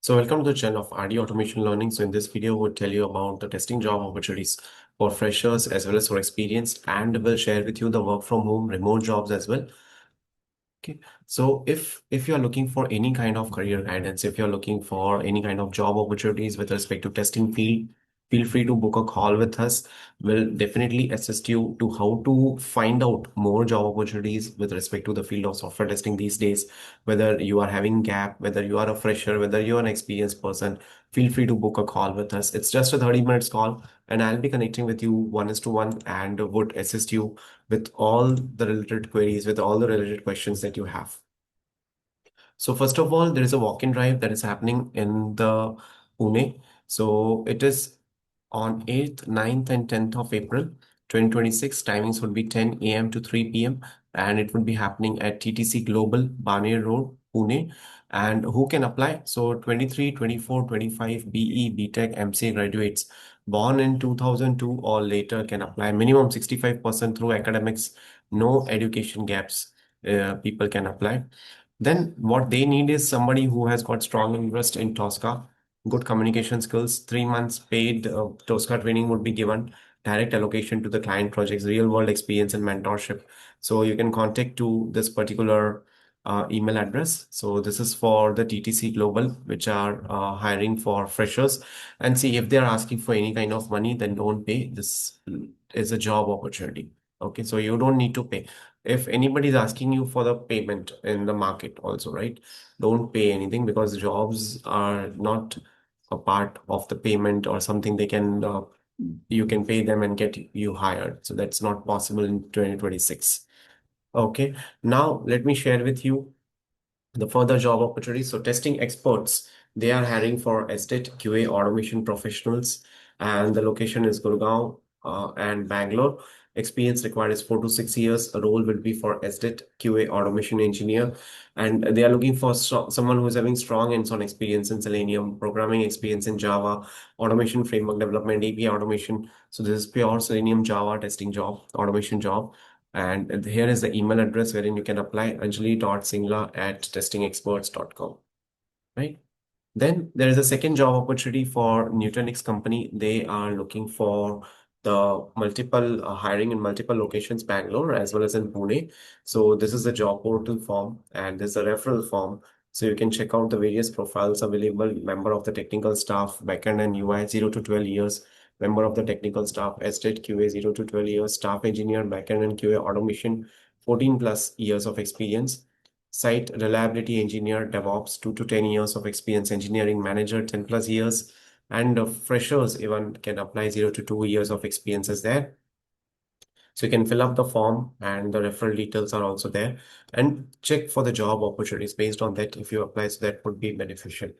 So welcome to the channel of RD Automation Learning. So in this video, we'll tell you about the testing job opportunities for freshers as well as for experienced, and we'll share with you the work from home remote jobs as well. Okay, so if you're looking for any kind of career guidance, if you're looking for any kind of job opportunities with respect to testing field, feel free to book a call with us. We'll definitely assist you to how to find out more job opportunities with respect to the field of software testing these days. Whether you are having gap, whether you are a fresher, whether you're an experienced person, feel free to book a call with us. It's just a 30 minutes call, and I'll be connecting with you one is to one and would assist you with all the related queries, with all the related questions that you have. So first of all, there is a walk-in drive that is happening in the Pune. So it is on 8th, 9th, and 10th of April 2026. Timings would be 10 a.m. to 3 p.m. and it would be happening at TTC Global, Baner Road, Pune. And who can apply? So 23, 24, 25 BE, BTech, MCA graduates born in 2002 or later can apply. Minimum 65% through academics, no education gaps. People can apply. Then what they need is somebody who has got strong interest in Tosca, good communication skills, 3 months paid Tosca training would be given, direct allocation to the client projects, real world experience and mentorship. So you can contact to this particular email address. So this is for the TTC Global, which are hiring for freshers. And see, if they're asking for any kind of money, then don't pay. This is a job opportunity. Okay, so you don't need to pay. If anybody is asking you for the payment in the market also, right? Don't pay anything because jobs are not a part of the payment or something they can you can pay them and get you hired. So that's not possible in 2026. Okay, now let me share with you the further job opportunities. So testing experts, they are hiring for estate QA automation professionals, and the location is Gurgaon and Bangalore. Experience required is 4 to 6 years. A role will be for estate QA automation engineer, and they are looking for someone who is having strong hands-on experience in Selenium, programming experience in Java, automation framework development, API automation. So this is pure Selenium Java testing job, automation job. And here is the email address wherein you can apply anjali.singla@testingexperts.com. Right. Then there is a second job opportunity for Nutanix company. They are looking for the multiple hiring in multiple locations, Bangalore as well as in Pune. So this is the job portal form and there's a referral form. So you can check out the various profiles available. Member of the technical staff, backend and UI 0 to 12 years. Member of the technical staff, estate QA 0 to 12 years. Staff engineer, backend and QA automation, 14 plus years of experience. Site reliability engineer, DevOps, 2 to 10 years of experience. Engineering manager, 10 plus years. And freshers even can apply 0 to 2 years of experiences there. So you can fill up the form and the referral details are also there and check for the job opportunities based on that. If you apply, so that would be beneficial.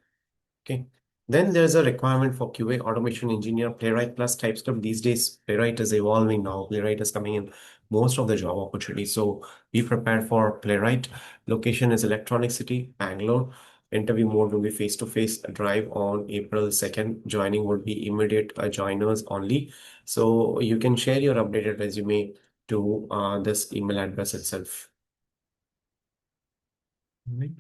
Okay. Then there's a requirement for QA automation engineer, Playwright plus TypeScript. These days, Playwright is evolving now. Playwright is coming in most of the job opportunities. So be prepared for Playwright. Location is Electronic City, Bangalore. Interview mode will be face-to-face drive on April 2nd. Joining would be immediate joiners only. So you can share your updated resume to this email address itself. Right.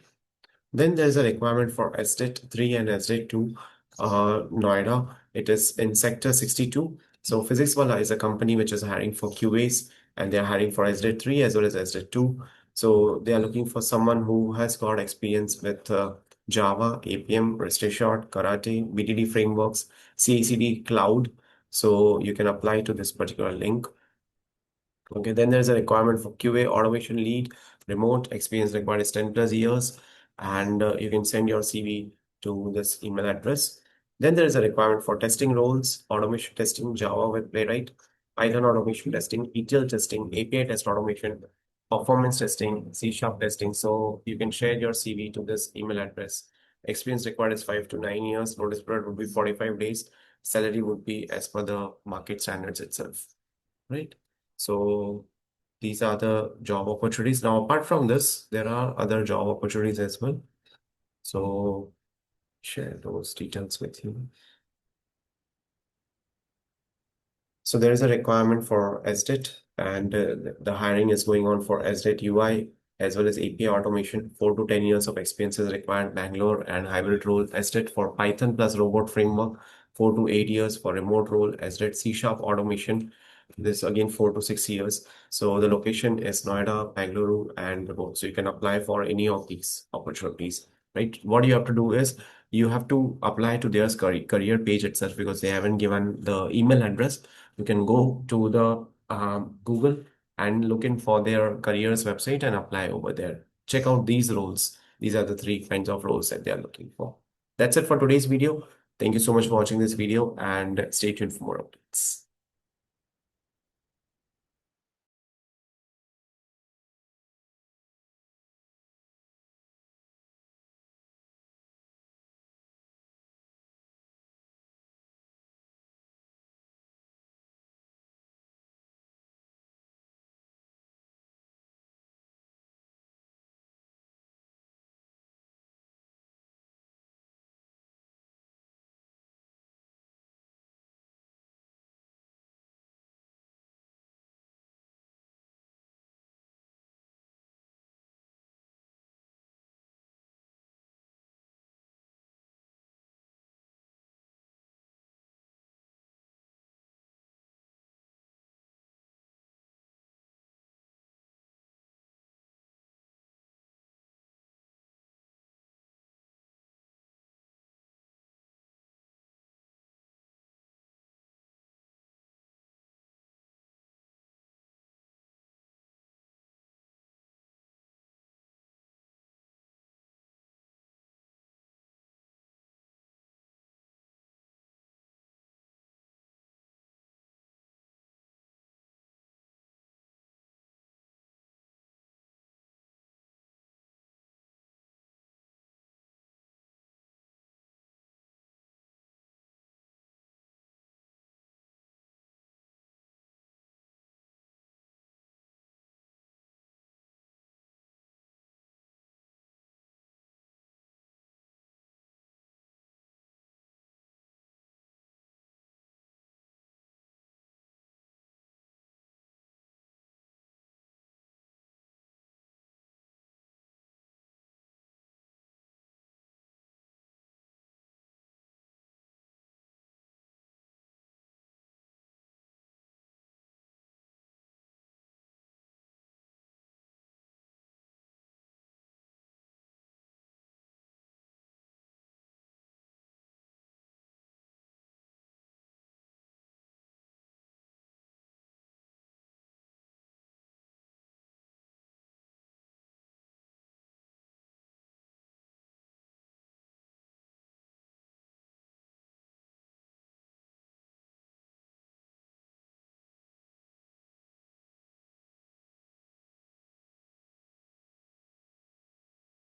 Then there's a requirement for Estate 3 and Estate 2, Noida. It is in Sector 62. So Physics Wala is a company which is hiring for QAs and they're hiring for Estate 3 as well as Estate 2. So they are looking for someone who has got experience with Java, APM, REST Assured, Karate, BDD frameworks, CI/CD, Cloud. So you can apply to this particular link. Okay, then there's a requirement for QA automation lead, remote experience required is 10 plus years, and you can send your CV to this email address. Then there is a requirement for testing roles, automation testing, Java with Playwright, Python automation testing, ETL testing, API test automation, performance testing, C# testing. So you can share your CV to this email address. Experience required is 5 to 9 years. Notice period would be 45 days. Salary would be as per the market standards itself. Right. So these are the job opportunities. Now, apart from this, there are other job opportunities as well. So share those details with you. So there is a requirement for SDET, and the hiring is going on for SDET UI as well as API automation. 4 to 10 years of experience is required. Bangalore and hybrid role tested for Python plus robot framework. 4 to 8 years for remote role as did C# automation. This again 4 to 6 years. So the location is Noida, Bangalore, and remote. So you can apply for any of these opportunities, right? What you have to do is you have to apply to their career page itself because they haven't given the email address. You can go to the Google and look in for their careers website and apply over there. Check out these roles. These are the 3 kinds of roles that they are looking for. That's it for today's video. Thank you so much for watching this video and stay tuned for more updates.